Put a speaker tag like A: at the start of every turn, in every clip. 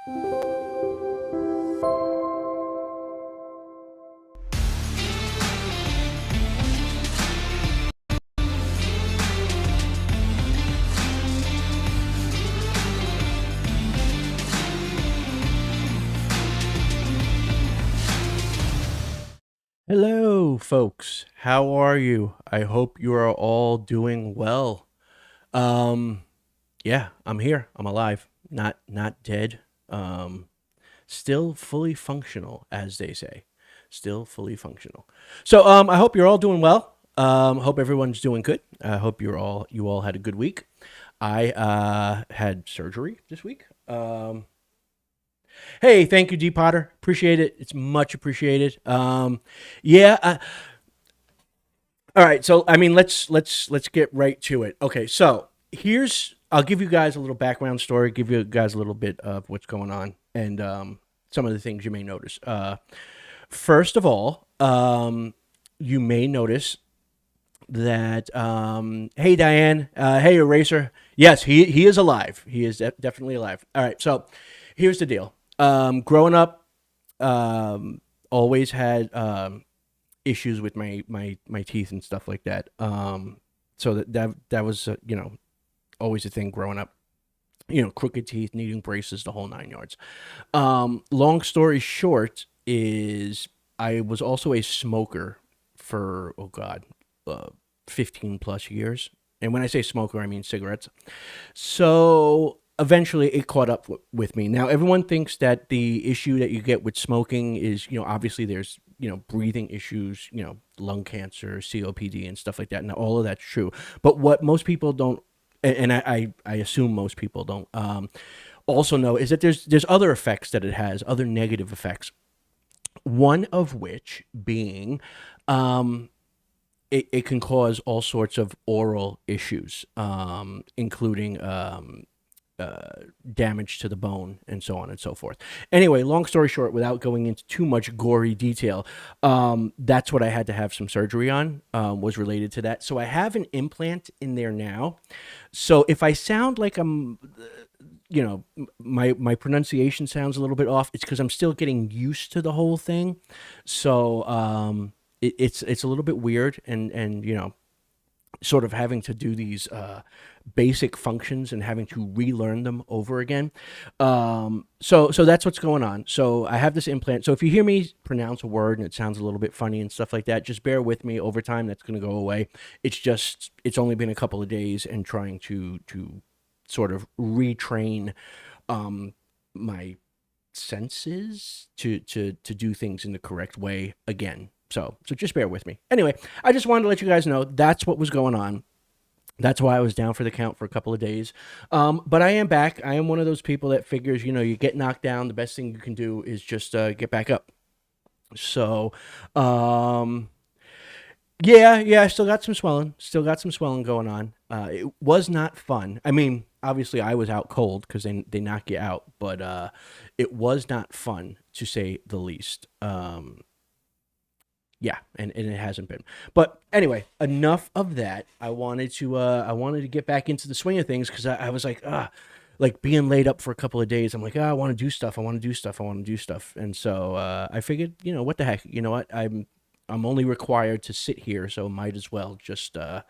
A: Hello, folks. How are you? I hope you are all doing well. Um, yeah, I'm here. I'm alive. Not dead. Um, Still fully functional, as they say. Still fully functional. So, I hope you're all doing well. Hope everyone's doing good. I hope you all had a good week. I had surgery this week. Hey, thank you, D Potter. Appreciate it. It's much appreciated. Yeah. All right, so I mean, let's get right to it. Okay, so here's I'll give you guys a little background story, give you guys a little bit of what's going on, and some of the things you may notice. First of all, you may notice that hey Diane, hey Eraser, yes, he is alive. He is definitely alive. All right, so here's the deal. Growing up, always had issues with my teeth and stuff like that. So that was always a thing growing up. Crooked teeth, needing braces, the whole 9 yards. Long story short is I was also a smoker for uh, 15 plus years. And when I say smoker, I mean cigarettes. So eventually it caught up with me. Now, everyone thinks that the issue that you get with smoking is, obviously there's, breathing issues, lung cancer, COPD, and stuff like that. Now, all of that's true. But what most people don't, and I assume most people don't also know, is that there's other effects that it has, other negative effects. One of which being it can cause all sorts of oral issues, including damage to the bone and so on and so forth. Anyway, long story short, without going into too much gory detail, that's what I had to have some surgery on, was related to that. So I have an implant in there now. So if I sound like I'm, my pronunciation sounds a little bit off, it's because I'm still getting used to the whole thing. So it's a little bit weird, and sort of having to do these basic functions and having to relearn them over again. So that's what's going on. So I have this implant. So if you hear me pronounce a word and it sounds a little bit funny and stuff like that, just bear with me. Over time, that's going to go away. It's only been a couple of days, and trying to sort of retrain my senses to do things in the correct way again. So just bear with me. Anyway, I just wanted to let you guys know that's what was going on. That's why I was down for the count for a couple of days. But I am back. I am one of those people that figures, you get knocked down, the best thing you can do is just get back up. So, yeah, I still got some swelling. Still got some swelling going on. It was not fun. I mean, obviously I was out cold because they knock you out, but it was not fun, to say the least. Yeah, and it hasn't been. But anyway, enough of that. I wanted to get back into the swing of things, because I was like being laid up for a couple of days. I'm like, I want to do stuff. I want to do stuff. I want to do stuff. And so I figured, what the heck? You know what? I'm only required to sit here, so might as well just do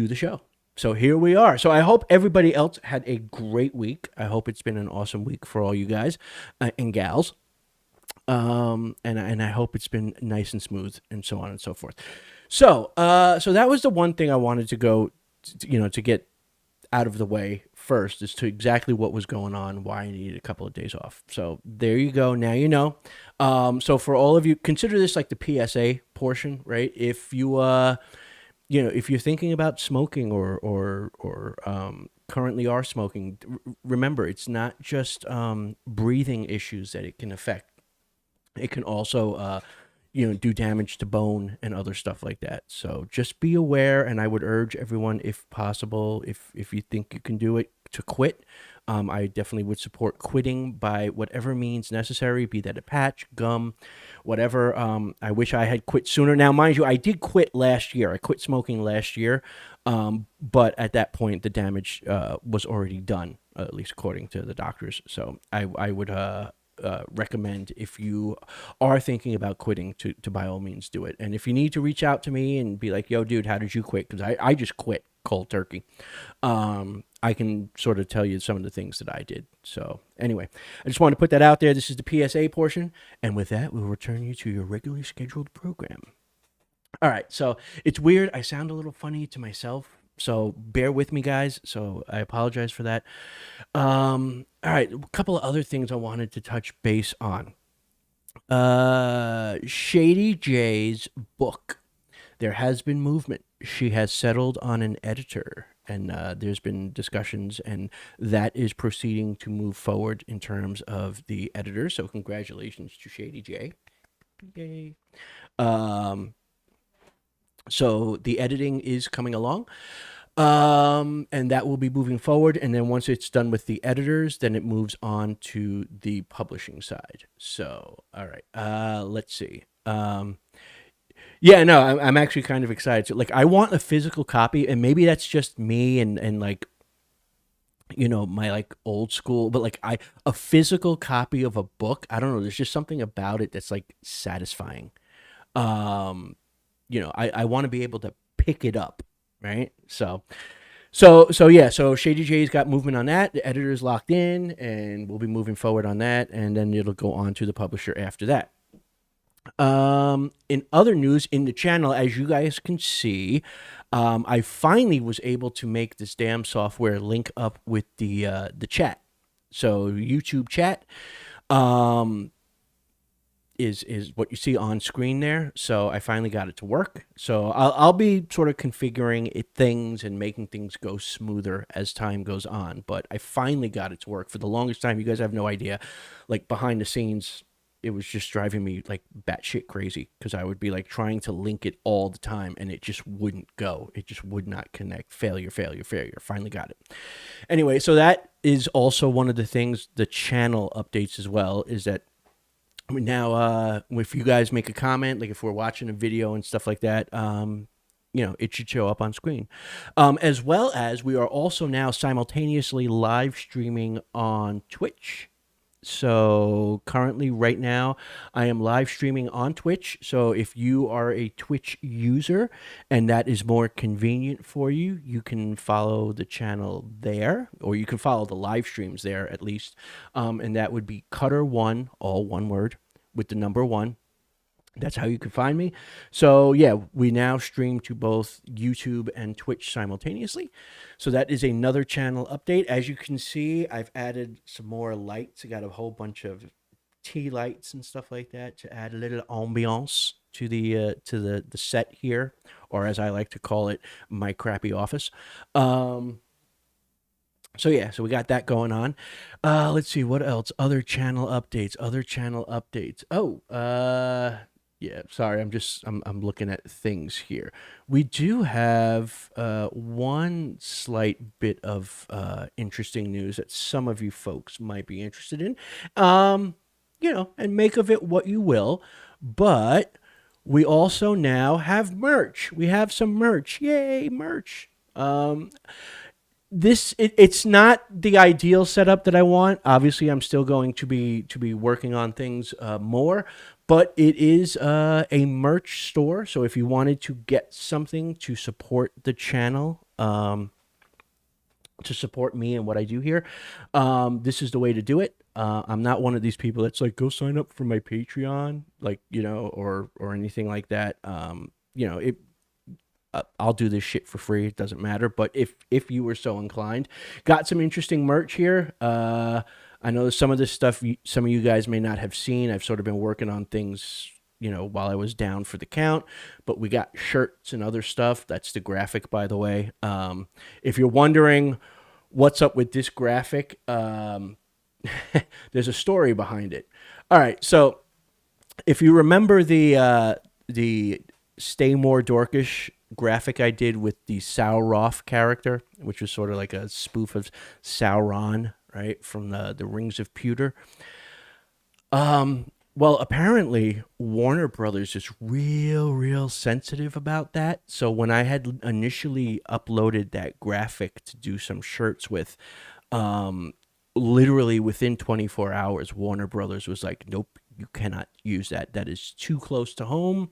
A: the show. So here we are. So I hope everybody else had a great week. I hope it's been an awesome week for all you guys and gals. And I hope it's been nice and smooth, and so on and so forth. So that was the one thing I wanted to go, to get out of the way first, as to exactly what was going on, why I needed a couple of days off. So there you go. Now you know. So for all of you, consider this like the PSA portion, right? If you if you're thinking about smoking or currently are smoking, remember, it's not just breathing issues that it can affect. It can also, do damage to bone and other stuff like that. So just be aware, and I would urge everyone, if possible, if you think you can do it, to quit. I definitely would support quitting by whatever means necessary, be that a patch, gum, whatever. I wish I had quit sooner. Now, mind you, I did quit last year. I quit smoking last year, but at that point, the damage was already done. at least according to the doctors. So I would recommend, if you are thinking about quitting, to by all means do it. And if you need to reach out to me and be like, yo, dude, how did you quit? Because I just quit cold turkey. I can sort of tell you some of the things that I did. So anyway, I just wanted to put that out there. This is the PSA portion. And with that, we'll return you to your regularly scheduled program. All right. So it's weird. I sound a little funny to myself. So bear with me, guys. So I apologize for that. All right. A couple of other things I wanted to touch base on. Shady J's book. There has been movement. She has settled on an editor, and there's been discussions, and that is proceeding to move forward in terms of the editor. So congratulations to Shady J. Yay. So the editing is coming along. And that will be moving forward. And then once it's done with the editors, then it moves on to the publishing side. So, all right. Let's see. Yeah, no, I'm actually kind of excited. So, like, I want a physical copy, and maybe that's just me and like, my like old school, but like a physical copy of a book. I don't know. There's just something about it that's like satisfying. I want to be able to pick it up, right? So yeah. So Shady J's got movement on that. The editor's locked in, and we'll be moving forward on that, and then it'll go on to the publisher after that. In other news in the channel, as you guys can see, I finally was able to make this damn software link up with the chat. So YouTube chat is what you see on screen there. So I finally got it to work. So I'll be sort of configuring things and making things go smoother as time goes on. But I finally got it to work. For the longest time, you guys have no idea, like behind the scenes, it was just driving me like batshit crazy, because I would be like trying to link it all the time and it just wouldn't go. It just would not connect. Failure. Finally got it. Anyway, so that is also one of the things, the channel updates as well, is that now if you guys make a comment, like if we're watching a video and stuff like that, it should show up on screen. As well as we are also now simultaneously live streaming on Twitch. So currently right now I am live streaming on Twitch. So if you are a Twitch user and that is more convenient for you, you can follow the channel there, or you can follow the live streams there at least. And that would be Cutter1, all one word, with the number 1. That's how you can find me. So yeah, we now stream to both YouTube and Twitch simultaneously. So that is another channel update. As you can see, I've added some more lights. I got a whole bunch of tea lights and stuff like that to add a little ambiance to the set here, or as I like to call it, my crappy office. So yeah, so we got that going on. Let's see what else. Other channel updates. Yeah, sorry, I'm looking at things here. We do have one slight bit of interesting news that some of you folks might be interested in. And make of it what you will. But we also now have merch. We have some merch. Yay, merch. It's not the ideal setup that I want. Obviously, I'm still going to be working on things more, but it is a merch store. So if you wanted to get something to support the channel, to support me and what I do here, this is the way to do it. I'm not one of these people that's like, go sign up for my Patreon, like, or anything like that. I'll do this shit for free. It doesn't matter. But if you were so inclined, got some interesting merch here. I know some of this stuff some of you guys may not have seen. I've sort of been working on things, while I was down for the count. But we got shirts and other stuff. That's the graphic, by the way. If you're wondering what's up with this graphic, there's a story behind it. All right, so if you remember the Stay More Dorkish graphic I did with the Sauroff character, which was sort of like a spoof of Sauron, right, from the Rings of Pewter. Well, apparently Warner Brothers is real sensitive about that. So when I had initially uploaded that graphic to do some shirts with, Um, Literally within 24 hours, Warner Brothers was like, nope, you cannot use that. That is too close to home.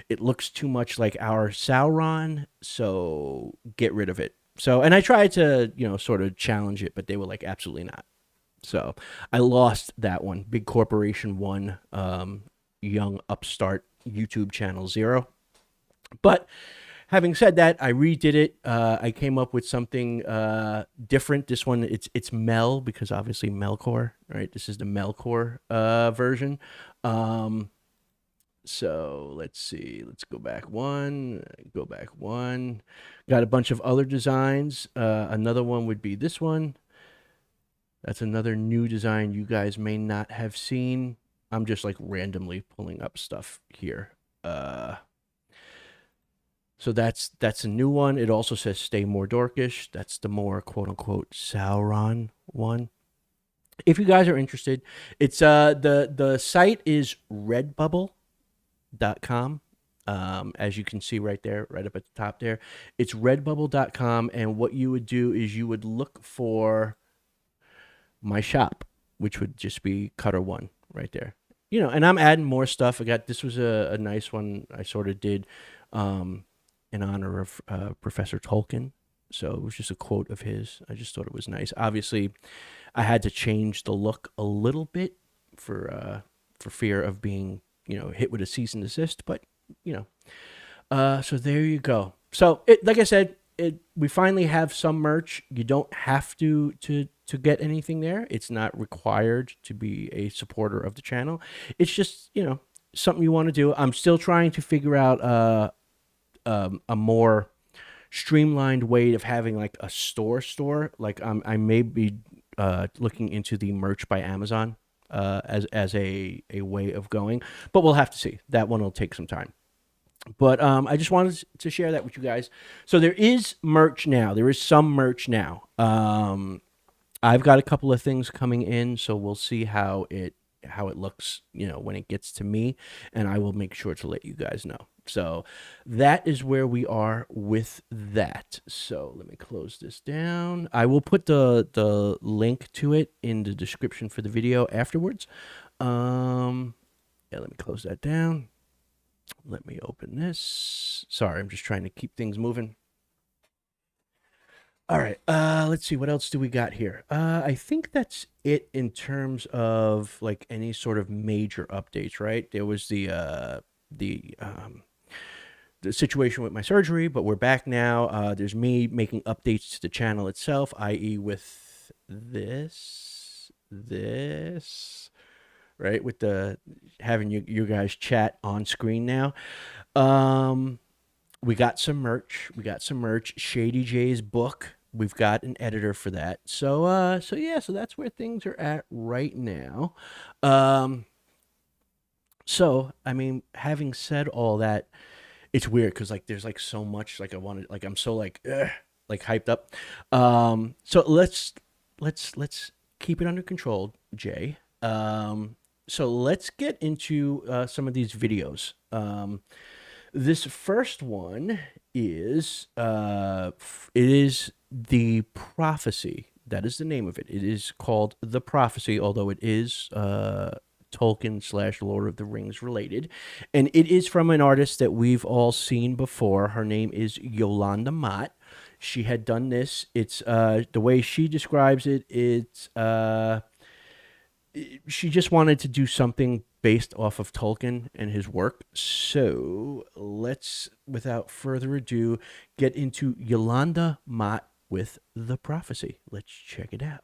A: It looks too much like our Sauron, so get rid of it. So, and I tried to, sort of challenge it, but they were like, absolutely not. So I lost that one. Big corporation one, young upstart YouTube channel zero. But having said that, I redid it. I came up with something different. This one, it's Mel, because obviously Melkor, right? This is the Melkor version. Um, so let's see. Let's go back one. Go back one. Got a bunch of other designs. Another one would be this one. That's another new design you guys may not have seen. I'm just like randomly pulling up stuff here. So that's a new one. It also says "Stay More Dorkish." That's the more quote unquote Sauron one. If you guys are interested, it's the site is redbubble.com. As you can see right there, right up at the top there, it's redbubble.com. And what you would do is you would look for my shop, which would just be Cutter One right there. And I'm adding more stuff. This was a nice one I sort of did in honor of Professor Tolkien. So it was just a quote of his. I just thought it was nice. Obviously, I had to change the look a little bit for fear of being hit with a cease and desist. But so there you go. So like I said, we finally have some merch. You don't have to get anything there. It's not required to be a supporter of the channel. It's just something you want to do. I'm still trying to figure out a more streamlined way of having like a store. Like I may be looking into the merch by Amazon as a way of going, but we'll have to see. That one will take some time. But I just wanted to share that with you guys. So there is merch now. There is some merch now. I've got a couple of things coming in, so we'll see how it looks, when it gets to me, and I will make sure to let you guys know. So that is where we are with that. So let me close this down. I will put the link to it in the description for the video afterwards. Yeah, let me close that down. Let me open this. Sorry, I'm just trying to keep things moving. All right. Let's see. What else do we got here? I think that's it in terms of like any sort of major updates, right? There was the situation with my surgery, but we're back now. There's me making updates to the channel itself, i.e. with this, right? With the having you guys chat on screen now. We got some merch. Shady J's book. We've got an editor for that. So so that's where things are at right now. So I mean, having said all that, it's weird because like there's like so much like I wanted, like I'm so like hyped up. So let's keep it under control, Jay. So let's get into some of these videos. This first one is it is The Prophecy. That is the name of it. It is called The Prophecy, although it is Tolkien / Lord of the Rings related. And it is from an artist that we've all seen before. Her name is Yolanda Mott. She had done this. It's the way she describes it, it's she just wanted to do something based off of Tolkien and his work. So let's, without further ado, get into Yolanda Mott with The Prophecy. Let's check it out.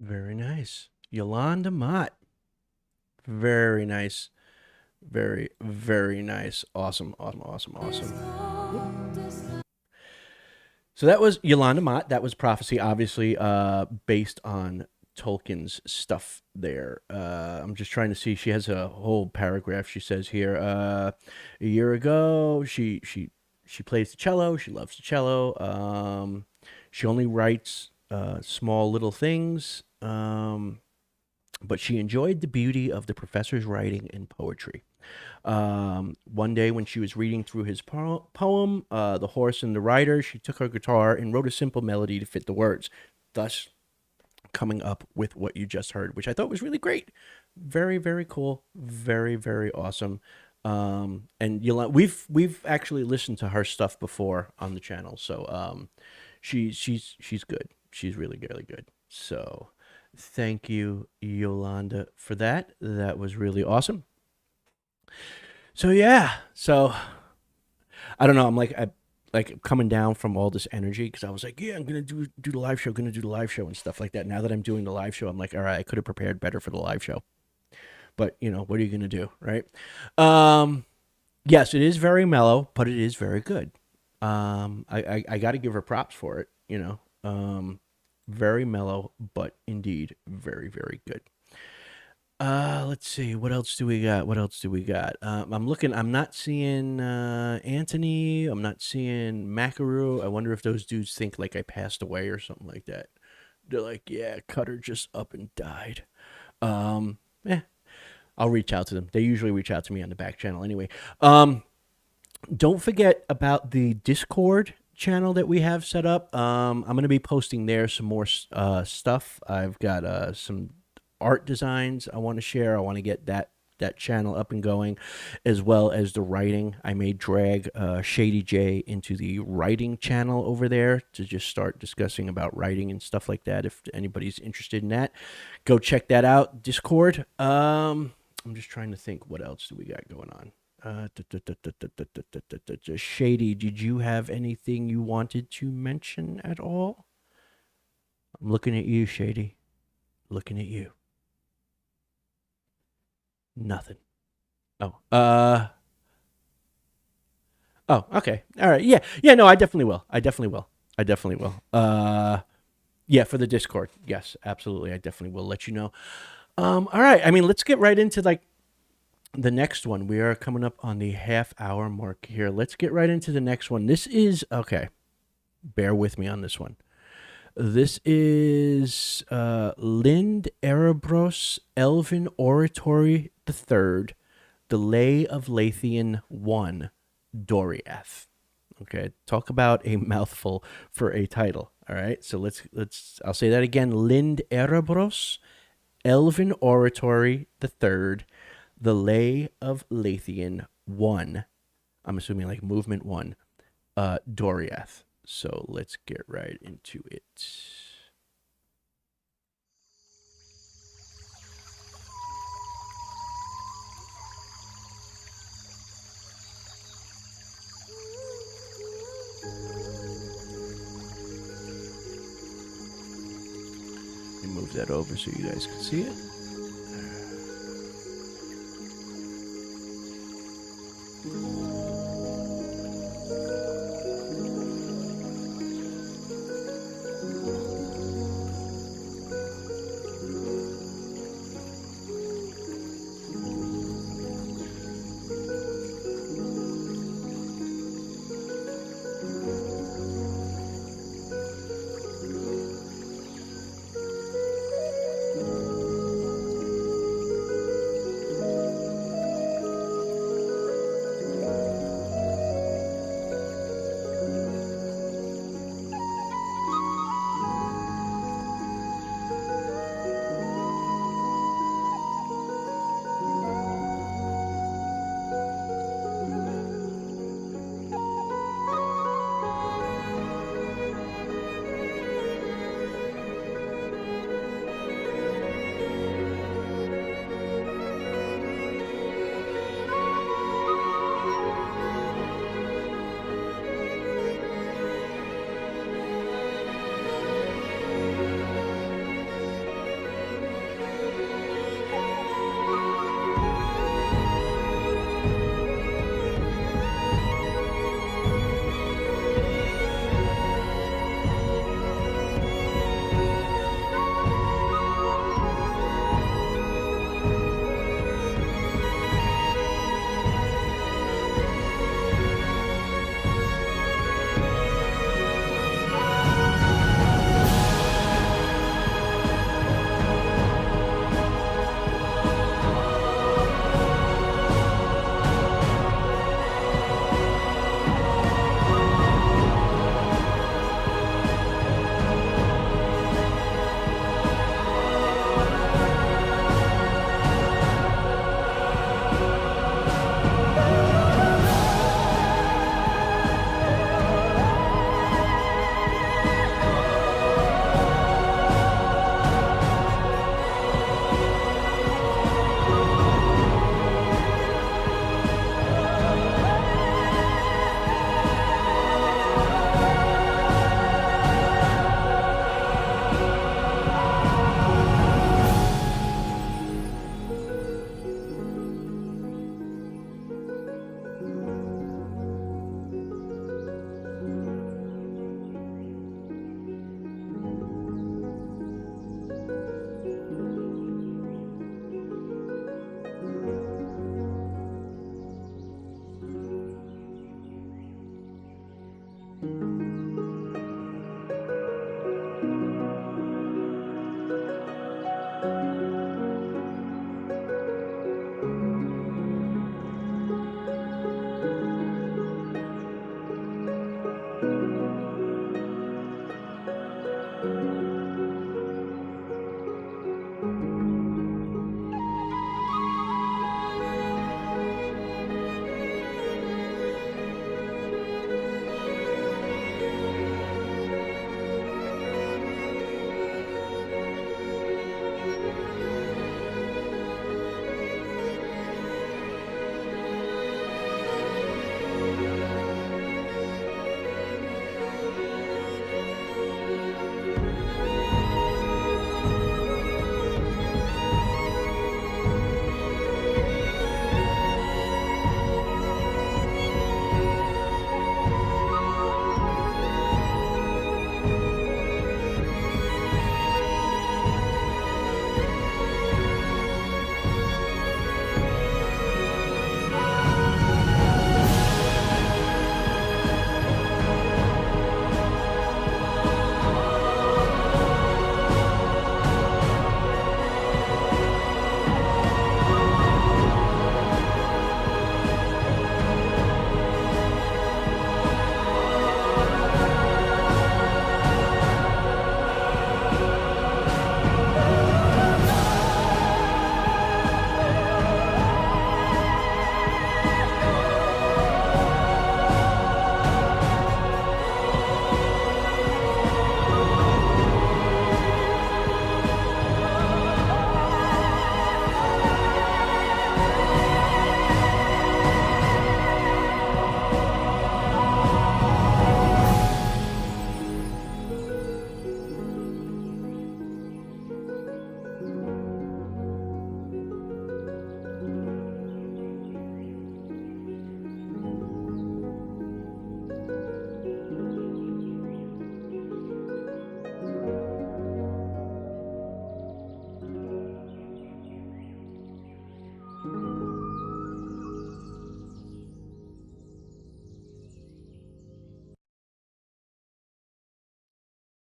A: Very nice. Yolanda Mott. Very nice. Very, very nice. Awesome, awesome, awesome, awesome. So that was Yolanda Mott. That was Prophecy, obviously based on Tolkien's stuff there. I'm just trying to see. She has a whole paragraph. She says here, a year ago, she plays the cello. She loves the cello. She only writes small little things, but she enjoyed the beauty of the professor's writing and poetry. One day, when she was reading through his poem, The Horse and the Rider, she took her guitar and wrote a simple melody to fit the words, thus coming up with what you just heard, which I thought was really great. Very, very cool. Very, very awesome. And we've actually listened to her stuff before on the channel, so she's good. She's really, really good. So thank you, Yolanda, for that. That was really awesome. So yeah, so I don't know. I'm like coming down from all this energy because I was like, yeah, I'm gonna do the live show, gonna do the live show and stuff like that. Now that I'm doing the live show, I'm like, all right, I could have prepared better for the live show, but you know, what are you gonna do, right? Um, yes, it is very mellow, but it is very good. I got to give her props for it. You know, very mellow, but indeed very, very good. Let's see. What else do we got? What else do we got? I'm looking. I'm not seeing Anthony. I'm not seeing Macaru. I wonder if those dudes think like I passed away or something like that. They're like, yeah, Cutter just up and died. Yeah, I'll reach out to them. They usually reach out to me on the back channel anyway. Don't forget about the Discord channel that we have set up. I'm going to be posting there some more stuff. I've got some art designs I want to share. I want to get that channel up and going, as well as the writing. I may drag Shady J into the writing channel over there to just start discussing about writing and stuff like that. If anybody's interested in that, go check that out. Discord. I'm just trying to think, what else do we got going on? Shady, did you have anything you wanted to mention at all? I'm looking at you, Shady. Looking at you. Nothing. Oh. Oh, okay. All right. Yeah. Yeah, no, I definitely will. I definitely will. I definitely will. Yeah, for the Discord. Yes, absolutely. I definitely will let you know. All right. I mean, let's get right into like the next one. We are coming up on the half-hour mark here. Let's get right into the next one. This is okay. Bear with me on this one. This is Lind Erebros Elven Oratory III, The Lay of Lathian 1, Doriath. Okay, talk about a mouthful for a title. All right, so let's I'll say that again. Lind Erebros Elven Oratory III, The Lay of Lathian 1. I'm assuming like movement 1, Doriath. So let's get right into it. Let me move that over so you guys can see it.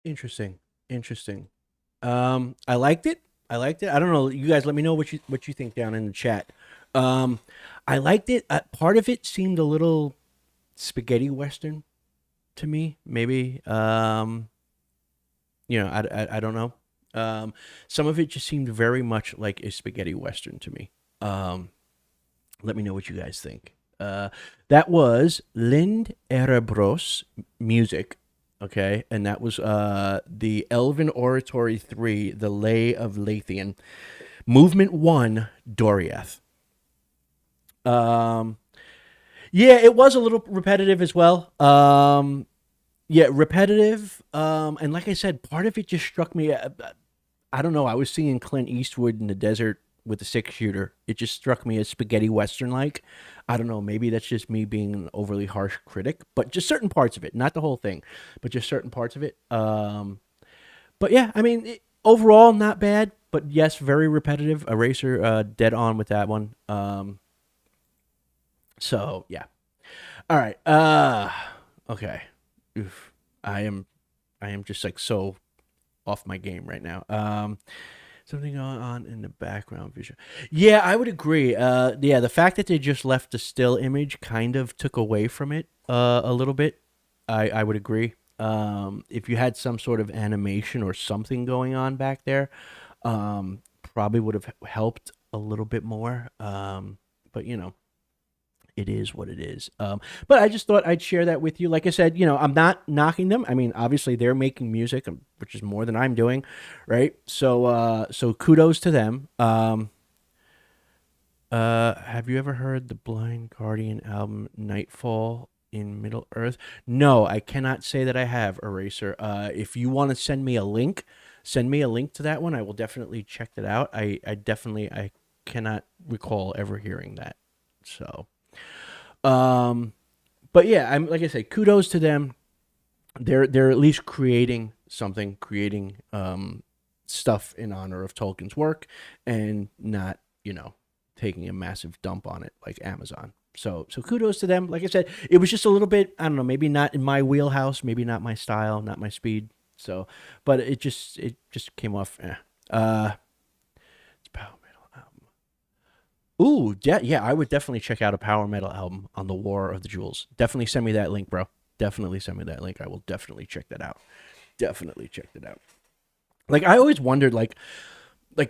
A: Interesting. Interesting. I liked it. I liked it. I don't know. You guys, let me know what you think down in the chat. Um, I liked it. Part of it seemed a little spaghetti western to me. Maybe. I don't know. Some of it just seemed very much like a spaghetti western to me. Um, Let me know what you guys think. That was Lind Erebros music, okay, and that was the Elven Oratory 3, The Lay of Lathian, Movement 1, Doriath. Um, yeah, it was a little repetitive as well. Yeah, repetitive. And like I said, part of it just struck me. I don't know. I was seeing Clint Eastwood in the desert with a 6 shooter. It just struck me as spaghetti western like. I don't know. Maybe that's just me being an overly harsh critic, but just certain parts of it, not the whole thing, but just certain parts of it. But yeah, I mean, overall not bad, but yes, very repetitive. Eraser, dead on with that one. So yeah. All right. Okay. Oof. I am I am just like so off my game right now. Something going on in the background vision. Yeah, I would agree. Yeah, the fact that they just left the still image kind of took away from it a little bit. I would agree. If you had some sort of animation or something going on back there, probably would have helped a little bit more. But it is what it is. But I just thought I'd share that with you. Like I said, I'm not knocking them. I mean, obviously they're making music, which is more than I'm doing, right? So kudos to them. Have you ever heard the Blind Guardian album Nightfall in Middle Earth? No, I cannot say that I have, Eraser. If you want to send me a link to that one. I will definitely check that out. I cannot recall ever hearing that. So. Um, but yeah, I'm like I said, kudos to them. They're at least creating something, creating stuff in honor of Tolkien's work, and not taking a massive dump on it like Amazon. So kudos to them. Like I said, it was just a little bit, I don't know, maybe not in my wheelhouse, maybe not my style, not my speed. So, but it just came off. It's power metal. Ooh, yeah, I would definitely check out a power metal album on the War of the Jewels. Definitely send me that link, bro. Definitely send me that link. I will definitely check that out. Definitely check that out. Like I always wondered, like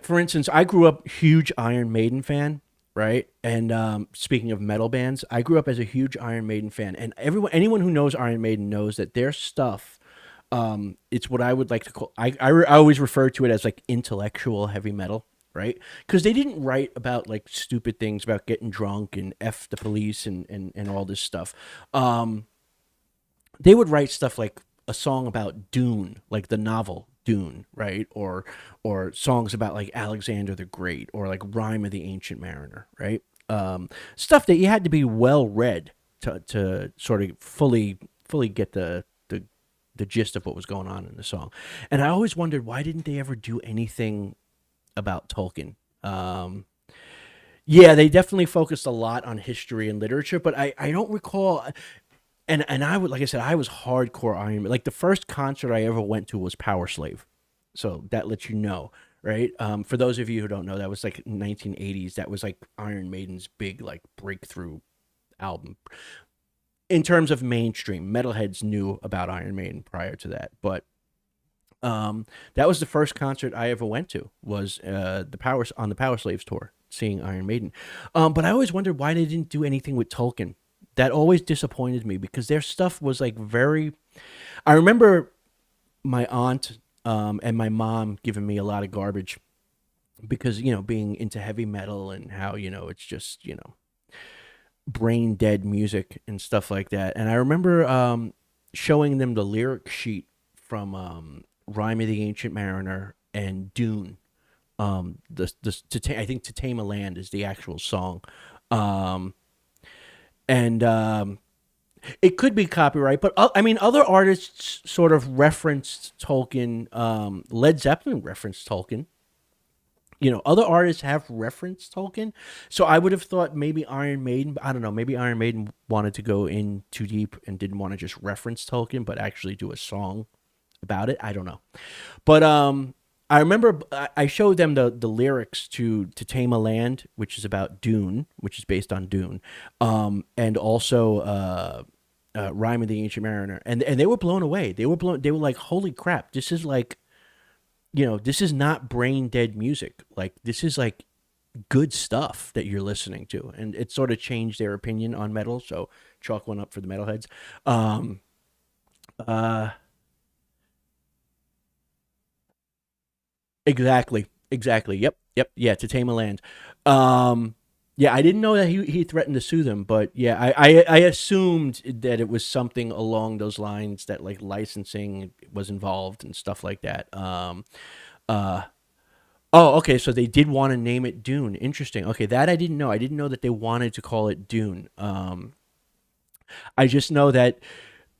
A: for instance, I grew up huge Iron Maiden fan, right? And speaking of metal bands, I grew up as a huge Iron Maiden fan, and anyone who knows Iron Maiden knows that their stuff, it's what I would like to call. I always refer to it as like intellectual heavy metal, right? Because they didn't write about like stupid things about getting drunk and f the police and all this stuff. They would write stuff like a song about Dune, like the novel Dune, right? Or songs about like Alexander the Great, or like Rhyme of the Ancient Mariner, right? Stuff that you had to be well read to sort of fully get the gist of what was going on in the song. And I always wondered, why didn't they ever do anything about Tolkien? Yeah, they definitely focused a lot on history and literature, but I don't recall. And I would, like I said, I was hardcore Iron Man. Like the first concert I ever went to was Power Slave, so that lets you know, right? For those of you who don't know, that was like 1980s. That was like Iron Maiden's big like breakthrough album in terms of mainstream. Metalheads knew about Iron Maiden prior to that, but that was the first concert I ever went to. Was the Power Slaves tour, seeing Iron Maiden. But I always wondered why they didn't do anything with Tolkien. That always disappointed me because their stuff was like very. I remember my aunt and my mom giving me a lot of garbage because being into heavy metal and how it's just brain dead music and stuff like that. And I remember showing them the lyric sheet from Rhyme of the Ancient Mariner and Dune. I think "To Tame a Land" is the actual song. Um, and it could be copyright, but I mean, other artists sort of referenced Tolkien. Led Zeppelin referenced Tolkien. Other artists have referenced Tolkien, so I would have thought maybe Iron Maiden. I don't know. Maybe Iron Maiden wanted to go in too deep and didn't want to just reference Tolkien, but actually do a song about it. I don't know. But I remember I showed them the lyrics to Tame a Land, which is about Dune, which is based on Dune, and also Rhyme of the Ancient Mariner, and they were blown away. They were like, "Holy crap! This is like, this is not brain dead music. Like this is like good stuff that you're listening to," and it sort of changed their opinion on metal. So chalk one up for the metalheads. Um, uh, exactly, exactly. Yep, yep, yeah. To Tame a Land. Um, yeah, I didn't know that he threatened to sue them, but yeah, I assumed that it was something along those lines, that like licensing was involved and stuff like that. Uh, Oh, okay. So they did want to name it Dune. Interesting. Okay, that I didn't know. I didn't know that they wanted to call it Dune. I just know that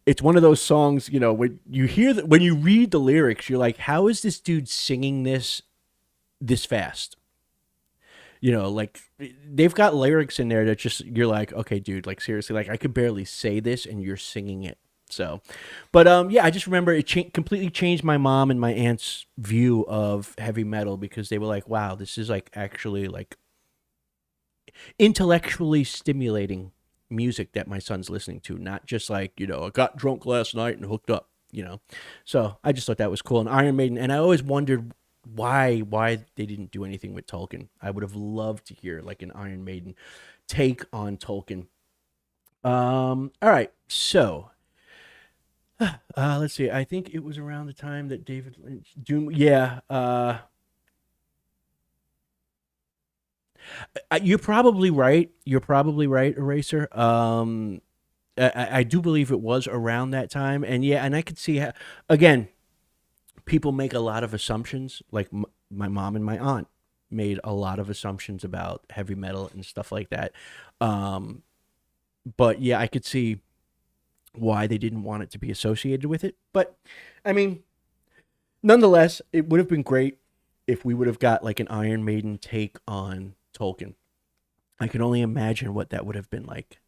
A: it's one of those songs. When you hear when you read the lyrics, you're like, "How is this dude singing this fast?" Like they've got lyrics in there that just you're like, "Okay, dude, like seriously, like I could barely say this, and you're singing it." So, but yeah, I just remember it completely changed my mom and my aunt's view of heavy metal, because they were like, "Wow, this is like actually like intellectually stimulating music that my son's listening to, not just like, I got drunk last night and hooked up." So I just thought that was cool. And Iron Maiden, and I always wondered why they didn't do anything with Tolkien. I would have loved to hear like an Iron Maiden take on Tolkien. All right, so let's see. I think it was around the time that David Lynch, Doom. Yeah, you're probably right. You're probably right, Eraser. I do believe it was around that time, and yeah, and I could see how. Again, people make a lot of assumptions. Like my mom and my aunt made a lot of assumptions about heavy metal and stuff like that. Um, but yeah, I could see why they didn't want it to be associated with it. But I mean, nonetheless, it would have been great if we would have got like an Iron Maiden take on Tolkien. I can only imagine what that would have been like.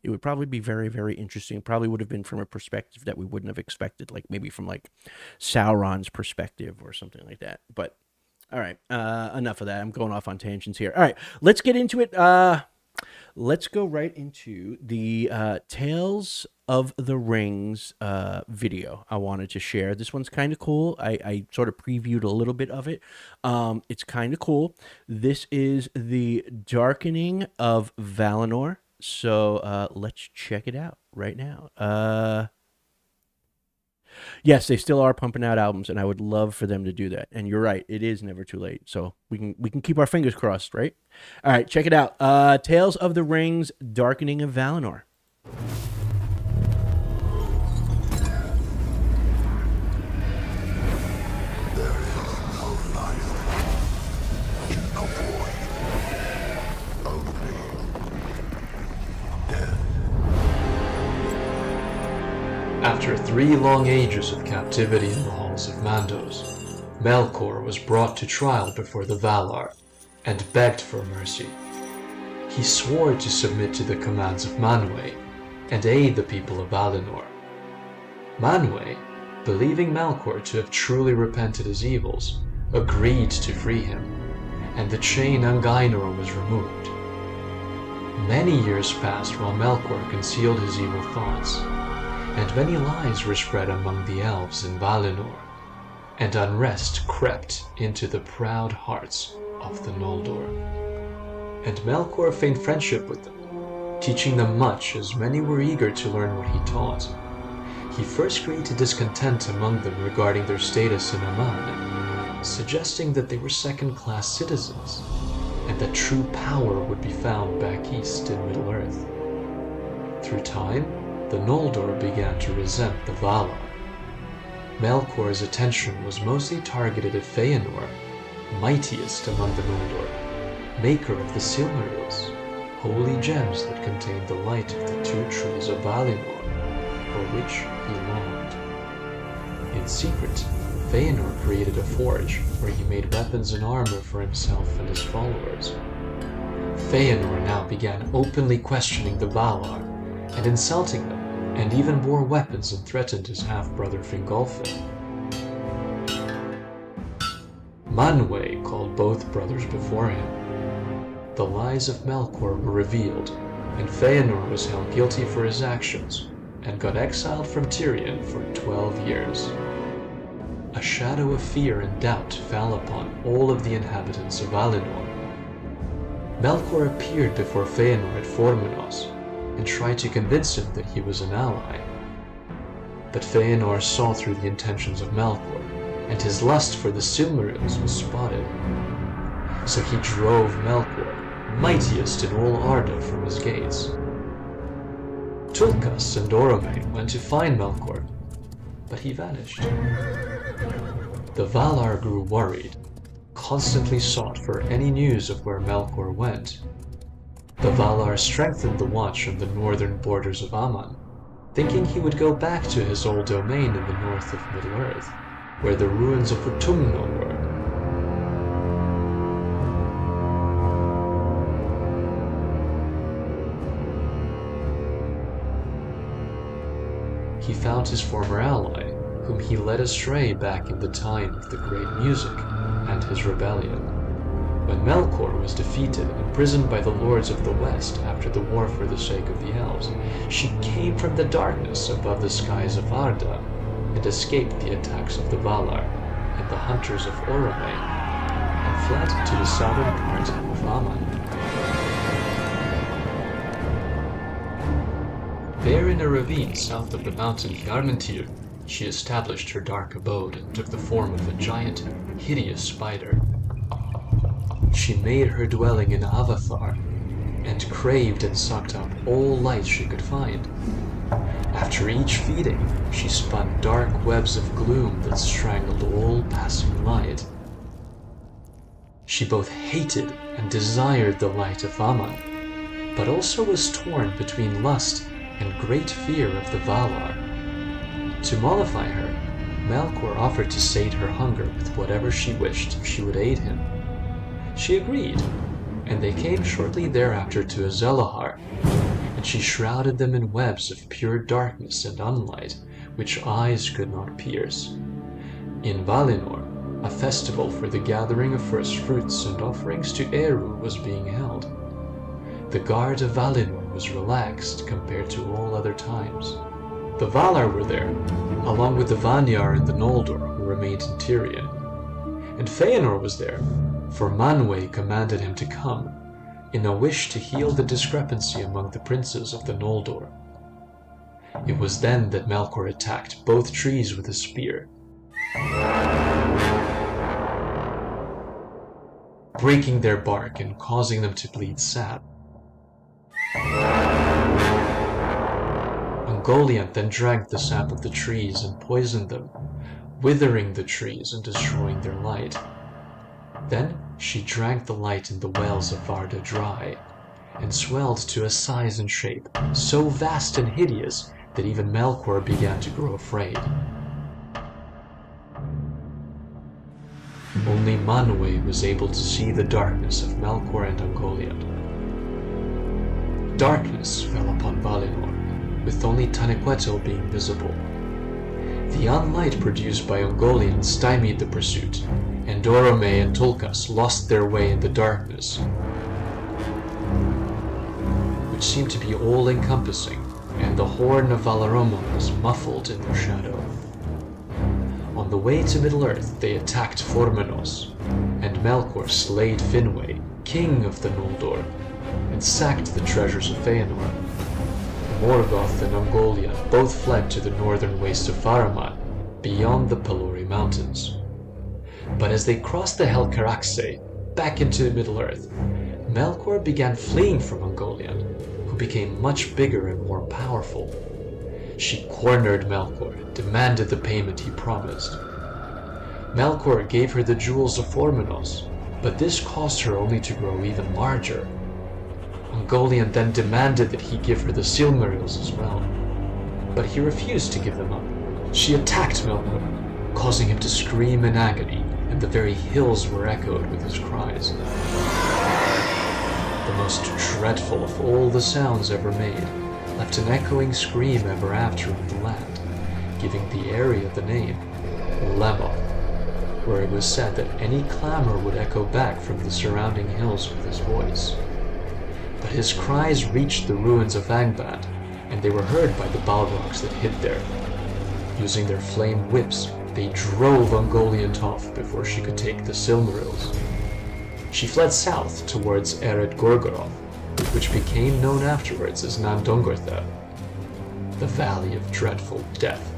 A: It would probably be very, very interesting. Probably would have been from a perspective that we wouldn't have expected, like maybe from like Sauron's perspective or something like that. But all right, enough of that. I'm going off on tangents here. All right, let's get into it. Let's go right into the Tales of the Rings video I wanted to share. This one's kind of cool. I sort of previewed a little bit of it. It's kind of cool. This is the Darkening of Valinor. So let's check it out right now. Yes, they still are pumping out albums, and I would love for them to do that. And you're right, it is never too late. So we can keep our fingers crossed, right? All right, check it out. Tales of the Rings, Darkening of Valinor.
B: After 3 long ages of captivity in the halls of Mandos, Melkor was brought to trial before the Valar and begged for mercy. He swore to submit to the commands of Manwë and aid the people of Valinor. Manwë, believing Melkor to have truly repented his evils, agreed to free him, and the chain Angainor was removed. Many years passed while Melkor concealed his evil thoughts, and many lies were spread among the elves in Valinor, and unrest crept into the proud hearts of the Noldor. And Melkor feigned friendship with them, teaching them much as many were eager to learn what he taught. He first created discontent among them regarding their status in Aman, suggesting that they were second-class citizens, and that true power would be found back east in Middle-earth. Through time, the Noldor began to resent the Valar. Melkor's attention was mostly targeted at Feanor, mightiest among the Noldor, maker of the Silmarils, holy gems that contained the light of the 2 trees of Valinor, for which he longed. In secret, Feanor created a forge where he made weapons and armor for himself and his followers. Feanor now began openly questioning the Valar and insulting them, and even bore weapons and threatened his half-brother Fingolfin. Manwë called both brothers before him. The lies of Melkor were revealed, and Feanor was held guilty for his actions and got exiled from Tirion for 12 years. A shadow of fear and doubt fell upon all of the inhabitants of Valinor. Melkor appeared before Feanor at Formenos and tried to convince him that he was an ally. But Feanor saw through the intentions of Melkor, and his lust for the Silmarils was spotted. So he drove Melkor, mightiest in all Arda, from his gates. Tulkas and Orome went to find Melkor, but he vanished. The Valar grew worried, constantly sought for any news of where Melkor went. The Valar strengthened the watch on the northern borders of Aman, thinking he would go back to his old domain in the north of Middle-earth, where the ruins of Utumno were. He found his former ally, whom he led astray back in the time of the Great Music and his rebellion. When Melkor was defeated and imprisoned by the Lords of the West after the war for the sake of the Elves, she came from the darkness above the skies of Arda and escaped the attacks of the Valar and the hunters of Orome, and fled to the southern part of Aman. There in a ravine south of the mountain Hjarmentir, she established her dark abode and took the form of a giant, hideous spider. She made her dwelling in Avathar, and craved and sucked up all light she could find. After each feeding, she spun dark webs of gloom that strangled all passing light. She both hated and desired the light of Aman, but also was torn between lust and great fear of the Valar. To mollify her, Melkor offered to sate her hunger with whatever she wished if she would aid him. She agreed, and they came shortly thereafter to Azelahar, and she shrouded them in webs of pure darkness and unlight, which eyes could not pierce. In Valinor, a festival for the gathering of first fruits and offerings to Eru was being held. The guard of Valinor was relaxed compared to all other times. The Valar were there, along with the Vanyar and the Noldor who remained in Tirion. And Feanor was there, for Manwë commanded him to come, in a wish to heal the discrepancy among the princes of the Noldor. It was then that Melkor attacked both trees with a spear, breaking their bark and causing them to bleed sap. Ungoliant then drank the sap of the trees and poisoned them, withering the trees and destroying their light. Then she drank the light in the wells of Varda dry, and swelled to a size and shape so vast and hideous that even Melkor began to grow afraid. Only Manwë was able to see the darkness of Melkor and Ungoliant. Darkness fell upon Valinor, with only Taniquetil being visible. The unlight produced by Ungoliant stymied the pursuit, and Orome and Tulkas lost their way in the darkness, which seemed to be all-encompassing, and the horn of Valaromon was muffled in their shadow. On the way to Middle-earth, they attacked Formenos, and Melkor slayed Finwë, king of the Noldor, and sacked the treasures of Feanor. Morgoth and Ungoliant both fled to the northern waste of Faramir, beyond the Pelori Mountains. But as they crossed the Helcaraxe, back into Middle-earth, Melkor began fleeing from Ungoliant, who became much bigger and more powerful. She cornered Melkor and demanded the payment he promised. Melkor gave her the jewels of Formenos, but this caused her only to grow even larger. Ungoliant then demanded that he give her the Silmarils as well, but he refused to give them up. She attacked Melkor, causing him to scream in agony, and the very hills were echoed with his cries. The most dreadful of all the sounds ever made, left an echoing scream ever after in the land, giving the area the name Lemoth. where it was said that any clamor would echo back from the surrounding hills with his voice. But his cries reached the ruins of Angband, and they were heard by the Balrogs that hid there. Using their flame whips, they drove Ungoliant off before she could take the Silmarils. She fled south towards Ered Gorgoroth, which became known afterwards as Nandongortha, the Valley of Dreadful Death.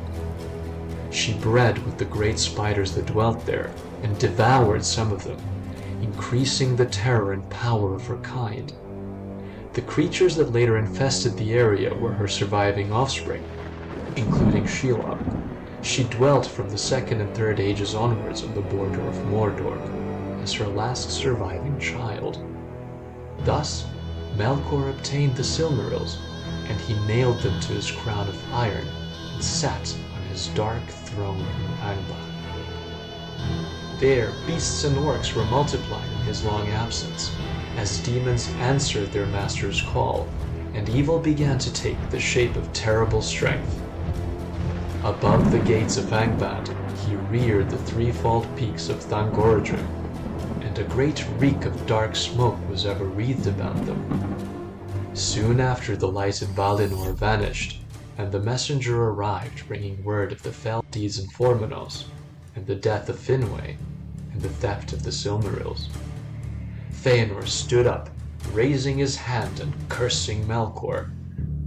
B: She bred with the great spiders that dwelt there, and devoured some of them, increasing the terror and power of her kind. The creatures that later infested the area were her surviving offspring, including Shelob. She dwelt from the Second and Third Ages onwards on the border of Mordor, as her last surviving child. Thus, Melkor obtained the Silmarils, and he nailed them to his crown of iron and sat on his dark throne in Angband. There, beasts and orcs were multiplied in his long absence, as demons answered their master's call, and evil began to take the shape of terrible strength. Above the gates of Angband, he reared the threefold peaks of Thangorodrim, and a great reek of dark smoke was ever wreathed about them. Soon after, the light in Valinor vanished, and the messenger arrived bringing word of the fell deeds in Formenos, and the death of Finwë, and the theft of the Silmarils. Fëanor stood up, raising his hand and cursing Melkor,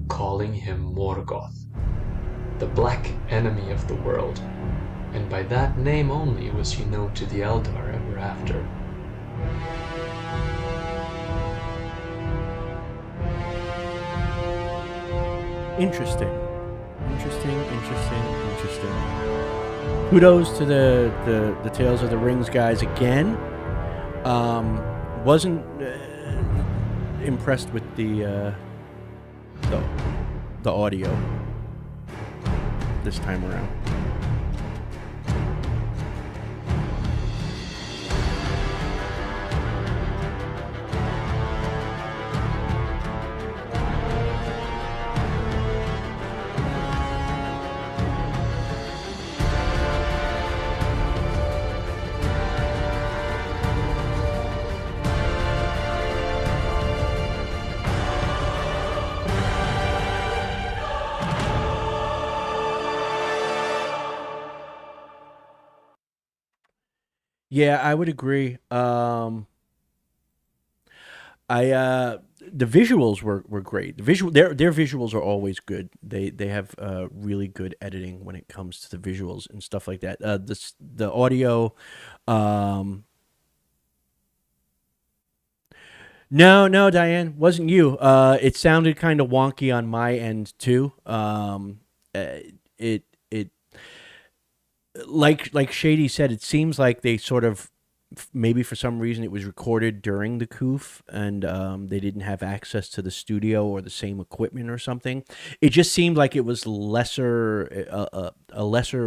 B: calling him Morgoth, the black enemy of the world, and by that name only was he known to the Eldar ever after.
A: Interesting. Kudos to the Tales of the Rings guys again. Wasn't impressed with the audio this time around. Yeah, I would agree. The visuals were great. Their visuals are always good. They have really good editing when it comes to the visuals and stuff like that. The audio. No, Diane, wasn't you. It sounded kind of wonky on my end too. It like Shady said, it seems like they sort of maybe for some reason it was recorded during the COOF and they didn't have access to the studio or the same equipment or something. It just seemed like it was a lesser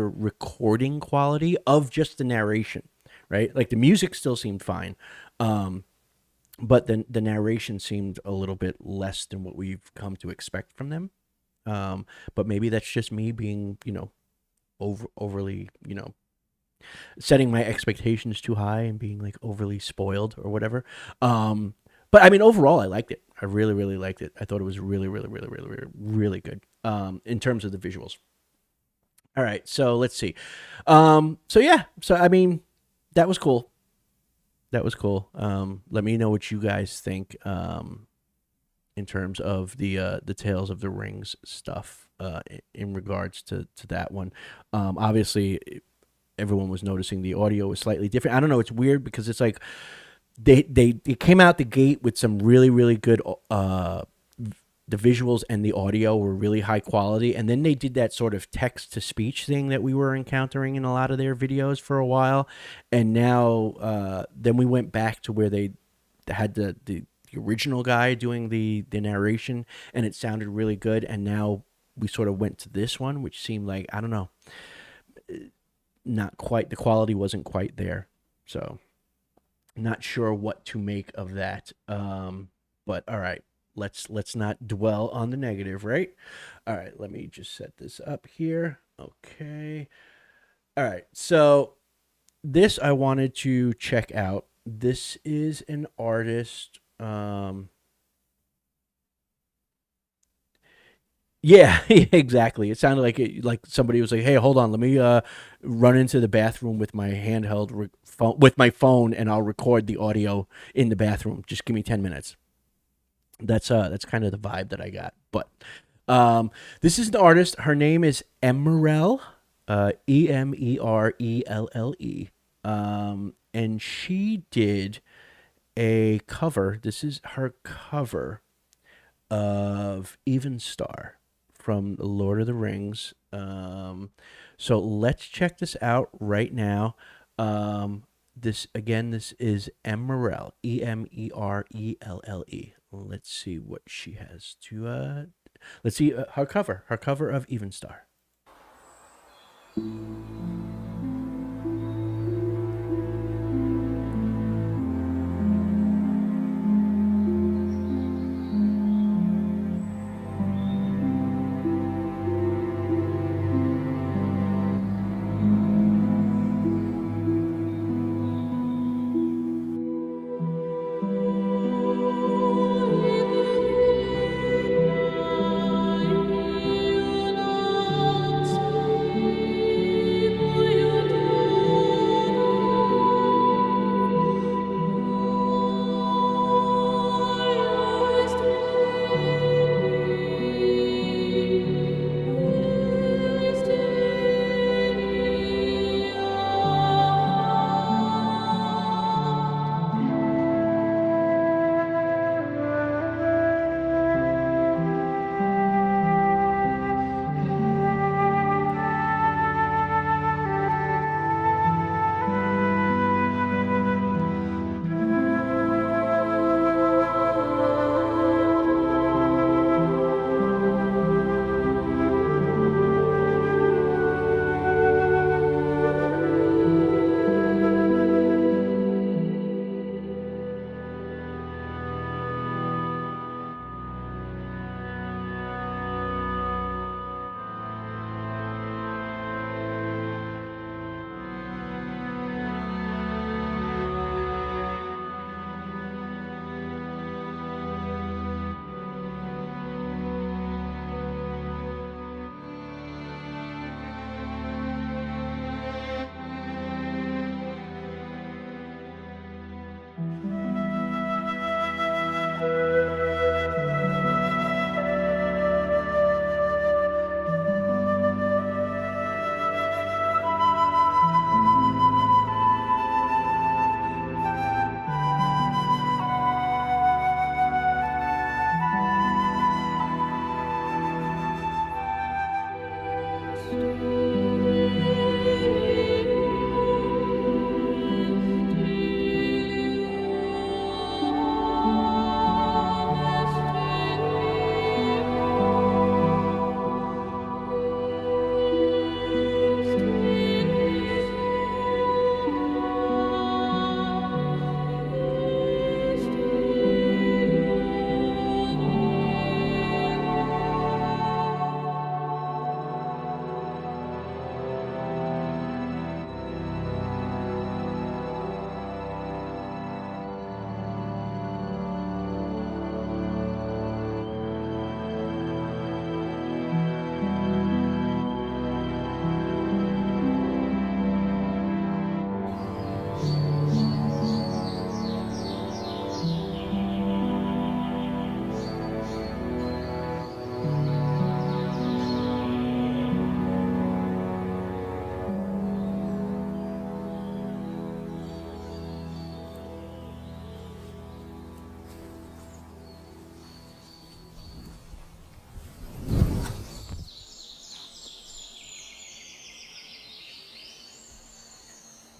A: recording quality of just the narration, right? Like the music still seemed fine, but then the narration seemed a little bit less than what we've come to expect from them. But maybe that's just me being, overly, setting my expectations too high and being like overly spoiled or whatever. But I mean, overall, I liked it. I really, really liked it. I thought it was really, really, really, really, really, really good in terms of the visuals. All right, so let's see. So I mean, that was cool. Let me know what you guys think in terms of the Tales of the Rings stuff in regards to that one. Obviously, everyone was noticing the audio was slightly different. I don't know. It's weird because it's like they came out the gate with some really, really good. The visuals and the audio were really high quality, and then they did that sort of text to speech thing that we were encountering in a lot of their videos for a while, and now then we went back to where they had the original guy doing the narration, and it sounded really good, and now we sort of went to this one, which seemed like, I don't know, not quite, the quality wasn't quite there, so not sure what to make of that. But all right, let's not dwell on the negative, right? All right, let me just set this up here. Okay. All right, so this I wanted to check out. This is an artist. Yeah, exactly. It sounded like like somebody was like, "Hey, hold on, let me run into the bathroom with my phone with my phone, and I'll record the audio in the bathroom. Just give me 10 minutes." That's kind of the vibe that I got. But this is the artist. Her name is Emerelle, Emerelle, and she did a cover. This is her cover of Evenstar from Lord of the Rings. So let's check this out right now. This again, this is Emerelle, Emerelle. Let's see what she has to. Let's see her cover of Evenstar.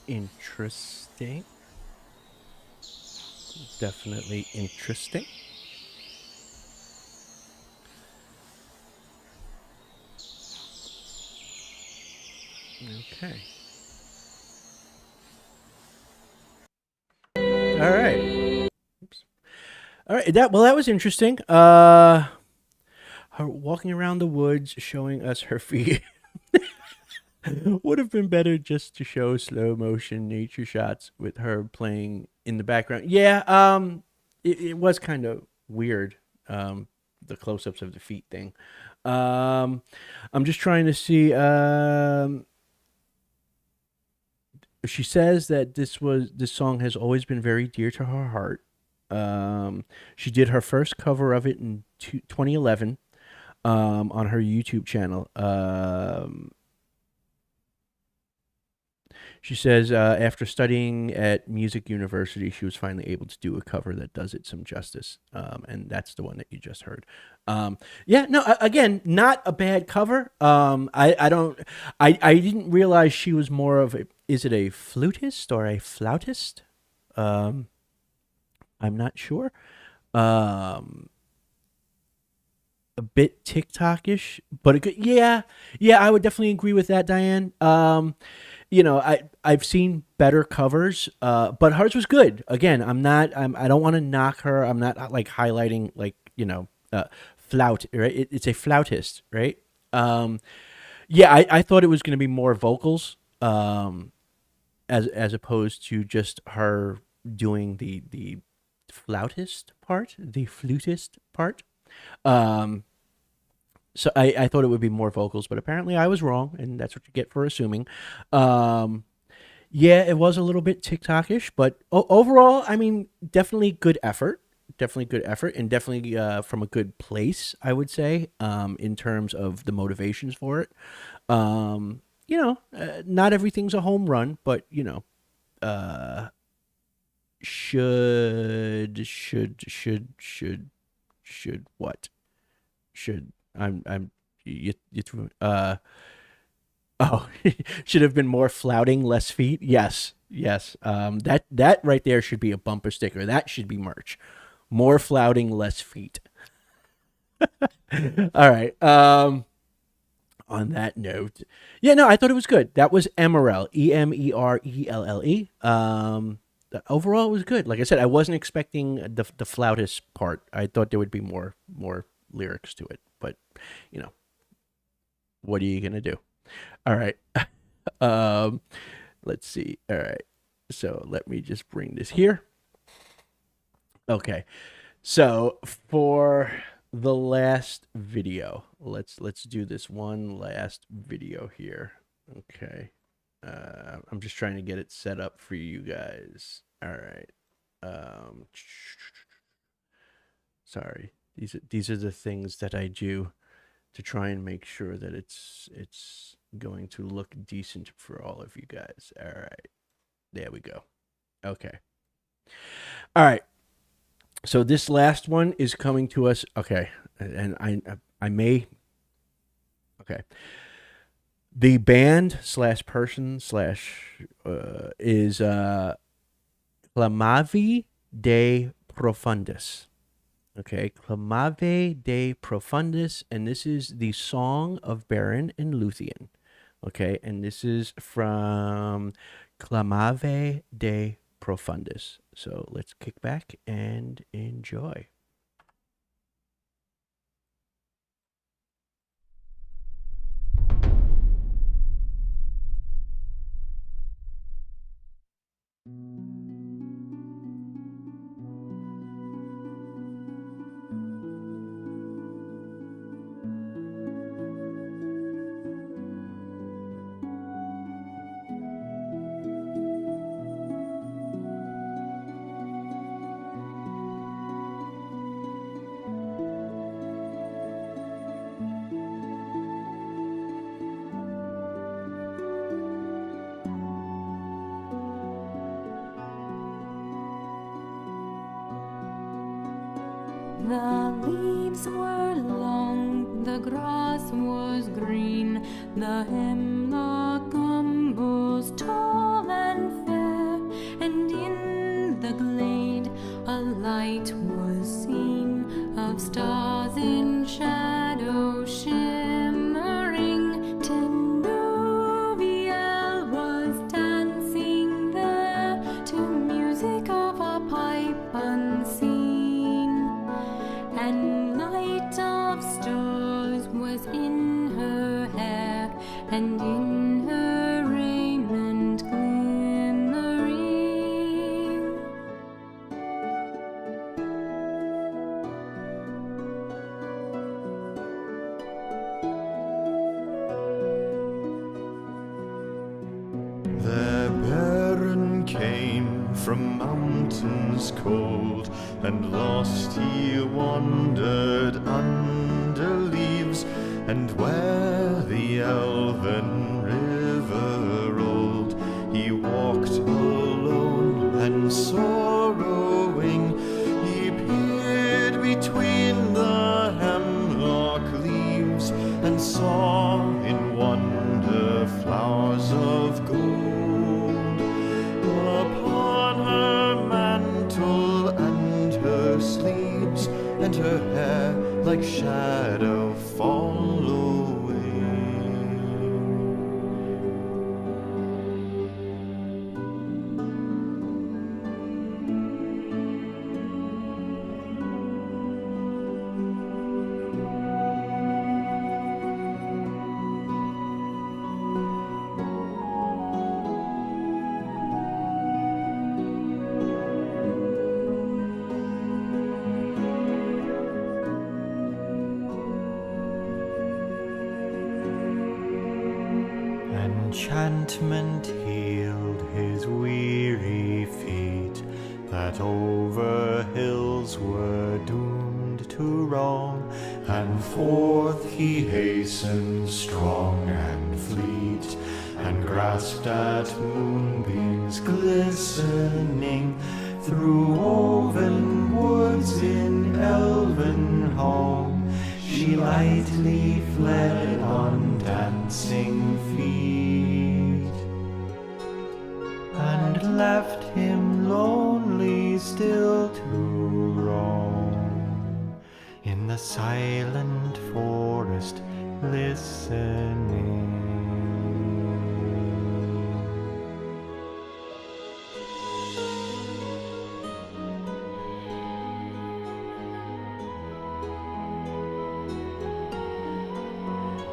A: Interesting. Definitely interesting. Okay. All right. Oops. All right. That was interesting. Her walking around the woods, showing us her feet. Would have been better just to show slow motion nature shots with her playing in the background. Yeah, it was kind of weird. The close ups of the feet thing. Um, I'm just trying to see. She says that this song has always been very dear to her heart. She did her first cover of it in 2011 on her YouTube channel. She says after studying at Music University, she was finally able to do a cover that does it some justice, and that's the one that you just heard. Yeah, no, again, not a bad cover. I don't, I didn't realize she was more of a. Is it a flutist or a flautist? Um, I'm not sure. Um, a bit TikTokish, but a good, yeah, yeah. I would definitely agree with that, Diane. I've seen better covers, but hers was good. Again, I don't want to knock her. I'm not like highlighting like flout. Right? It's a flautist, right? Um, yeah, I thought it was going to be more vocals, as opposed to just her doing the flautist part, the flutist part. Um, so I thought it would be more vocals, but apparently I was wrong, and that's what you get for assuming. Um, yeah, it was a little bit TikTokish, but overall, I mean, definitely good effort. Definitely good effort, and definitely from a good place, I would say, in terms of the motivations for it. Not everything's a home run, but uh, should what? Should you threw oh should have been more flouting, less feet. Yes, yes. That right there should be a bumper sticker. That should be merch. More flouting, less feet. All right. On that note, yeah, no, I thought it was good. That was Emerelle, Emerelle. Overall, it was good. Like I said, I wasn't expecting the flautist part. I thought there would be more lyrics to it, but you know, what are you gonna do? All right. um, let's see. All right. So let me just bring this here. Okay. So for the last video, let's do this one last video here. Okay. I'm just trying to get it set up for you guys. All right. Um, sorry. These are the things that I do to try and make sure that it's going to look decent for all of you guys. All right. There we go. Okay. All right. So this last one is coming to us. Okay. And I may okay. The band slash person slash is Clamavi de Profundis. Okay, Clamavi de Profundis, and this is the Song of Baron and Luthien. Okay, and this is from Clamavi de Profundis. So let's kick back and enjoy.
C: The leaves were long, the grass was green, the hemlock was tall and fair, and in the glade a light was seen of stars in shadow shimmering. Tinuviel was dancing there to music of a pipe unseen, and light of stars was in her hair and in her
D: mountains cold, and lost he wandered under leaves, and where the elven river rolled, he walked alone and sorrowing. He peered between the hemlock leaves, and saw in wonder flowers of gold upon her mantle and her sleeves, and her hair like shadow following. Enchantment healed his weary feet, that over hills were doomed to roam, and forth he hastened strong and fleet, and grasped at moonbeams glistening, through woven woods in elven home. She lightly fled on dancing feet, and left him lonely still to roam in the silent forest listening.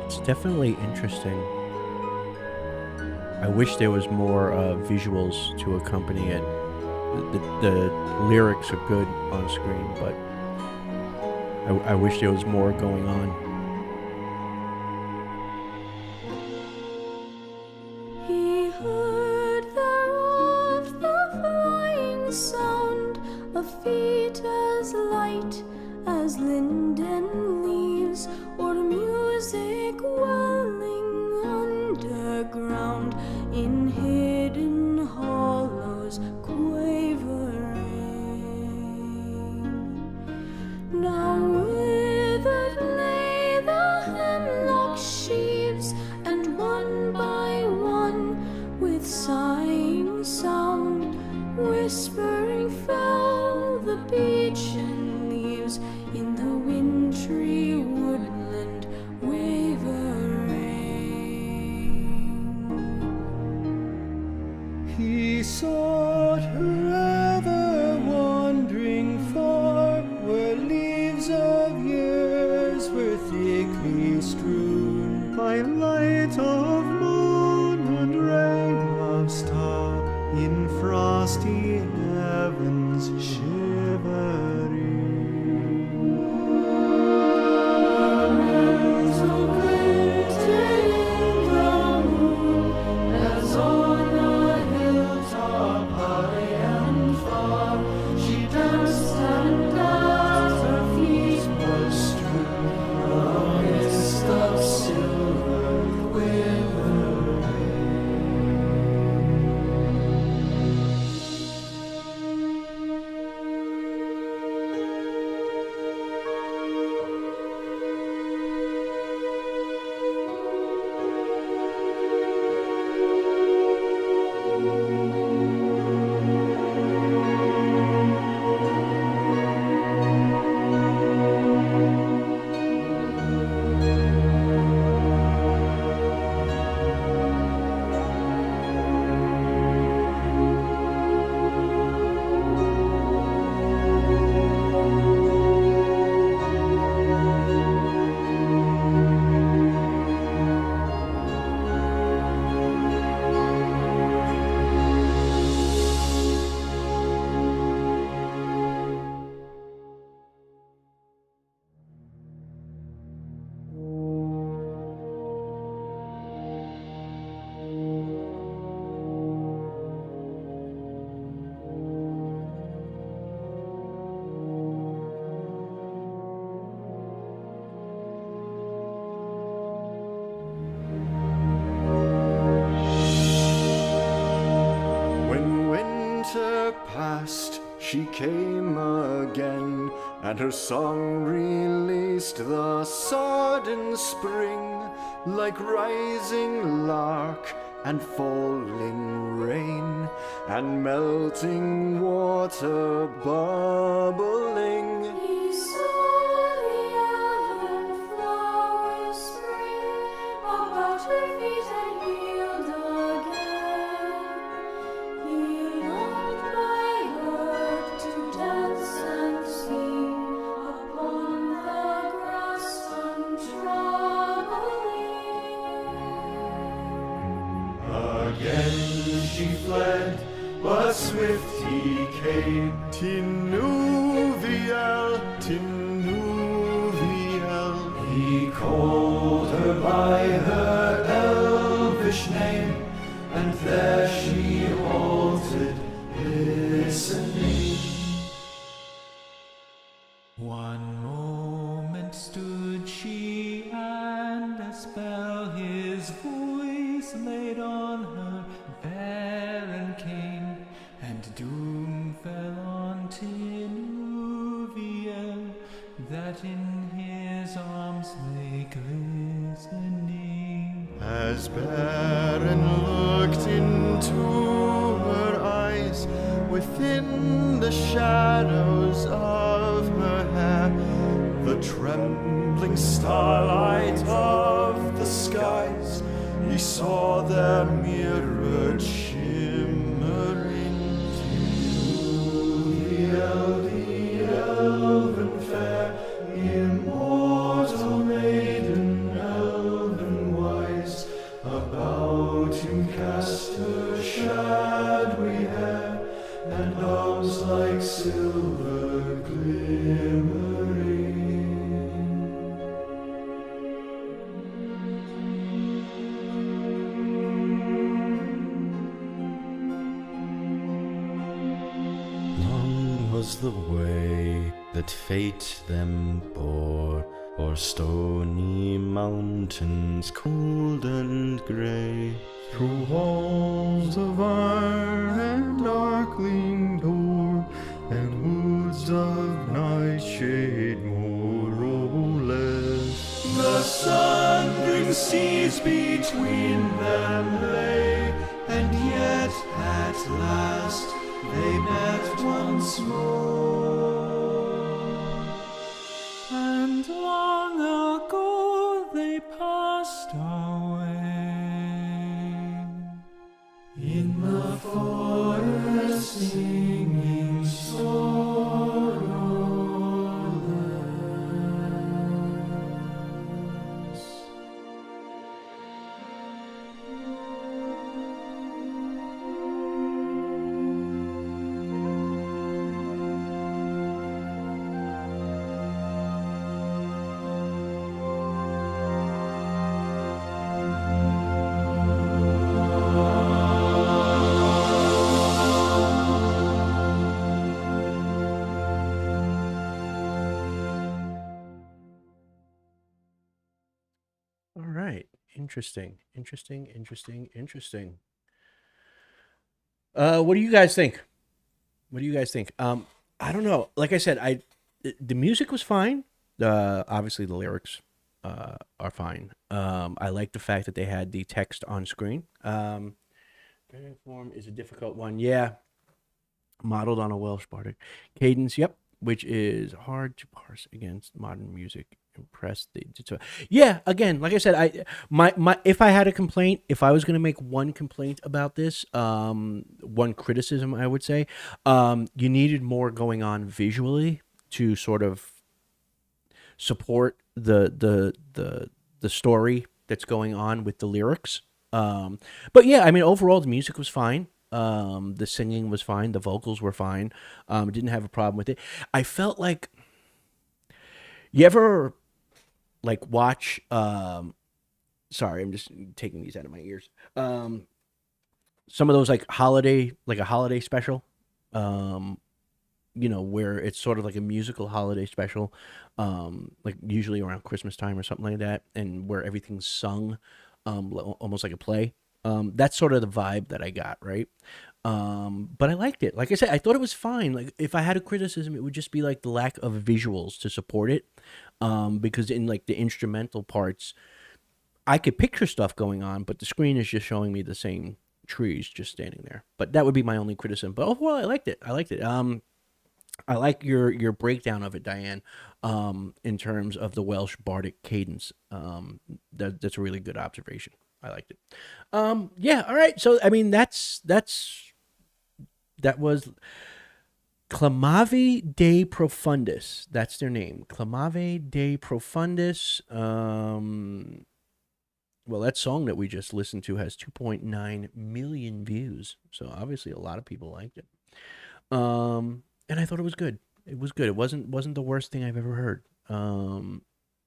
A: It's definitely interesting. I wish there was more visuals to accompany it. The lyrics are good on screen, but I wish there was more going on.
C: He heard thereof the flying sound of feet as light as linden leaves, or music welling underground in hidden hollows quavering. Now withered lay the hemlock sheaves, and one by one, with sighing sound, whispering fell the beechen leaves in the wintry woodland wavering.
D: He sought her ever wandering far, where leaves of years were thickly strewn, by light of moon and ray of star, in frosty heavens shiver.
E: she came again, and her song released the sodden spring, like rising lark and falling rain, and melting water bubbling.
C: He saw the elven flower spring about her feet and healed again. He longed by her to dance and sing upon the grass untroubling.
D: Again she fled, but swift he came.
E: Tinuviel, Tinuviel.
D: He called her by her elvish name, and there she halted, listening. One moment stood she, and a spell his voice laid on her barren cane, and doom fell on Tinuviel, that in his arms lay glistening.
E: As Baron looked into her eyes, within the shadows of her hair, the trembling starlight of the skies, he saw their mirrored shimmering.
D: The elven fair, immortal maiden, elven wise, about him cast her shadowy hair, and arms like silver glimmering.
E: Long was the way that fate them bore, o'er stony mountains cold and grey, through halls of iron and darkling door, and woods of nightshade more or less.
D: The sundering seas between them lay, and yet at last they met once more. And long ago they passed away in the forest, singing sorrowless.
A: All right. Interesting. What do you guys think? I don't know. Like I said, the music was fine. Obviously the lyrics are fine. I like the fact that they had the text on screen. Variant form is a difficult one. Yeah. Modeled on a Welsh bardic cadence. Yep. Which is hard to parse against modern music. Impressed. Yeah. Again, like I said, if I had a complaint, if I was going to make one complaint about this, one criticism, I would say, you needed more going on visually to sort of support the story that's going on with the lyrics. But yeah, I mean, overall, the music was fine. The singing was fine. The vocals were fine. Didn't have a problem with it. I felt like, you ever like watch, sorry, I'm just taking these out of my ears. Some of those like a holiday special, where it's sort of like a musical holiday special, like usually around Christmas time or something like that, and where everything's sung, almost like a play. That's sort of the vibe that I got, right? But I liked it. Like I said, I thought it was fine. Like if I had a criticism, it would just be like the lack of visuals to support it. Because in like the instrumental parts, I could picture stuff going on, but the screen is just showing me the same trees just standing there. But that would be my only criticism. But overall, I liked it. I liked it. I like your breakdown of it, Diane. In terms of the Welsh bardic cadence, that's a really good observation. I liked it. Yeah. All right. So I mean, that was Clamavi de Profundis. That's their name. Clamavi de Profundis. Well, that song that we just listened to has 2.9 million views. So obviously a lot of people liked it. And I thought it was good. It was good. It wasn't the worst thing I've ever heard.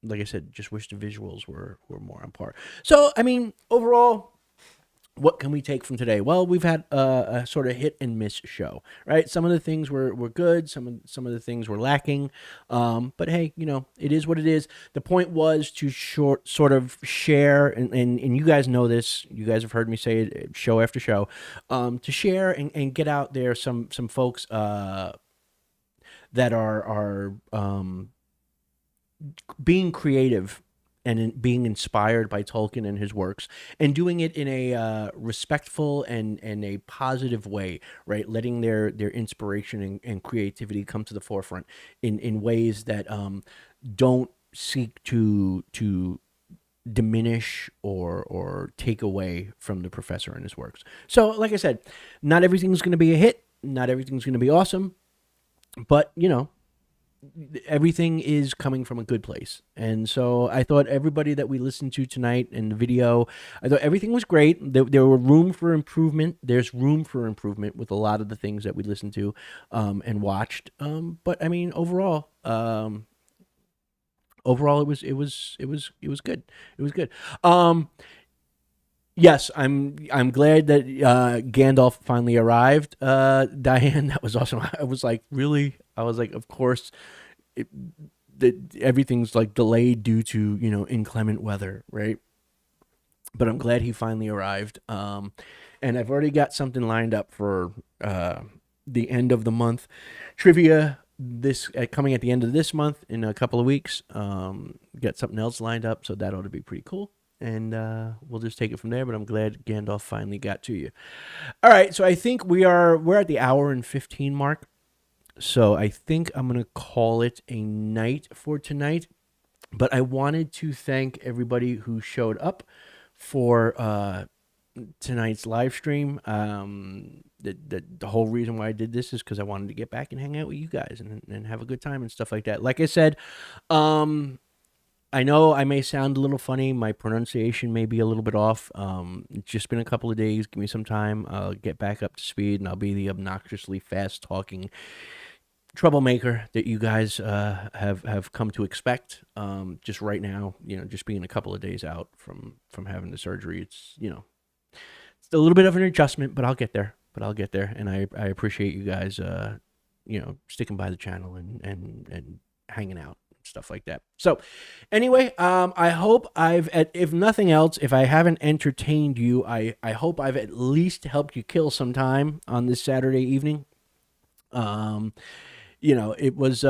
A: Like I said, just wish the visuals were more on par. So, I mean, overall, what can we take from today? Well, we've had a sort of hit and miss show, right? Some of the things were good. Some of the things were lacking. But hey, it is what it is. The point was to sort of share, and you guys know this. You guys have heard me say it show after show, to share and get out there some folks that are being creative and being inspired by Tolkien and his works, and doing it in a respectful and a positive way, right? Letting their inspiration and creativity come to the forefront in ways that don't seek to diminish or take away from the professor and his works. So, like I said, not everything's going to be a hit, not everything's going to be awesome, but everything is coming from a good place. And so I thought everybody that we listened to tonight in the video, I thought everything was great. There were room for improvement. There's room for improvement with a lot of the things that we listened to and watched. But I mean, overall, it was good. It was good. Yes, I'm glad that Gandalf finally arrived. Diane, that was awesome. I was like, really? I was like, of course, everything's like delayed due to inclement weather, right? But I'm glad he finally arrived. And I've already got something lined up for the end of the month trivia. This coming at the end of this month in a couple of weeks. Got something else lined up, so that ought to be pretty cool. And we'll just take it from there. But I'm glad Gandalf finally got to you. All right, so I think we're at the hour and 15 mark. So I think I'm gonna call it a night for tonight. But I wanted to thank everybody who showed up for tonight's live stream. The whole reason why I did this is because I wanted to get back and hang out with you guys and have a good time and stuff like that. Like I said, I know I may sound a little funny. My pronunciation may be a little bit off. It's just been a couple of days. Give me some time. I'll get back up to speed, and I'll be the obnoxiously fast-talking troublemaker that you guys have come to expect. Just right now, just being a couple of days out from having the surgery, it's a little bit of an adjustment, but I'll get there. And I appreciate you guys, sticking by the channel and hanging out. Stuff like that. So anyway, I hope if nothing else, if I haven't entertained you, I hope I've at least helped you kill some time on this Saturday evening. It was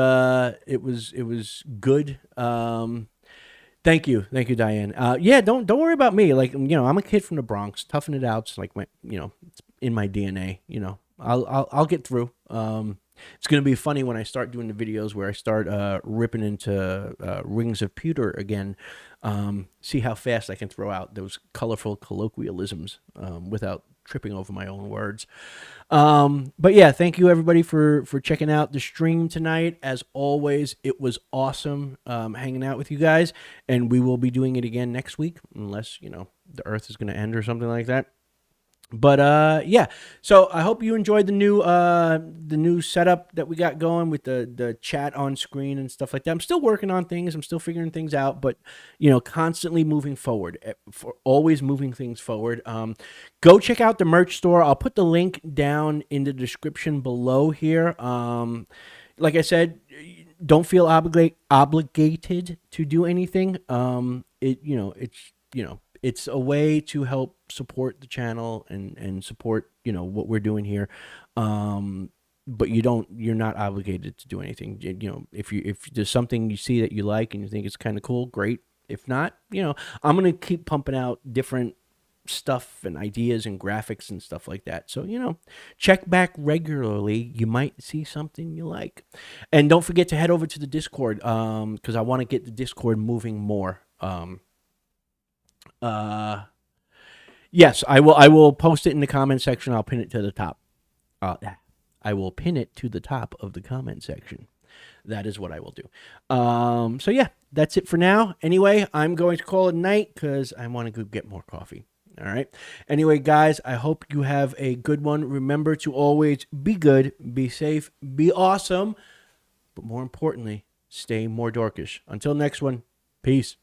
A: good. Thank you, Diane. Yeah, don't worry about me. Like, I'm a kid from the Bronx. Toughing it out's like my, it's in my DNA. I'll get through. It's going to be funny when I start doing the videos where I start ripping into Rings of Pewter again. See how fast I can throw out those colorful colloquialisms without tripping over my own words. But yeah, thank you everybody for checking out the stream tonight. As always, it was awesome hanging out with you guys, and we will be doing it again next week, unless the Earth is going to end or something like that. But yeah, so I hope you enjoyed the new setup that we got going with the chat on screen and stuff like that. I'm still working on things. I'm still figuring things out, but constantly moving forward, always moving things forward. Go check out the merch store. I'll put the link down in the description below here. Like I said, don't feel obligated to do anything. It's a way to help support the channel and support, what we're doing here. But you're not obligated to do anything. If there's something you see that you like and you think it's kind of cool, great. If not, I'm going to keep pumping out different stuff and ideas and graphics and stuff like that. So, check back regularly. You might see something you like. And don't forget to head over to the Discord, because I want to get the Discord moving more. Yes, I will post it in the comment section. I'll pin it to the top. I will pin it to the top of the comment section. That is what I will do. So yeah, that's it for now. Anyway, I'm going to call it a night because I want to go get more coffee. All right. Anyway, guys, I hope you have a good one. Remember to always be good, be safe, be awesome, but more importantly, stay more dorkish. Until next one, peace.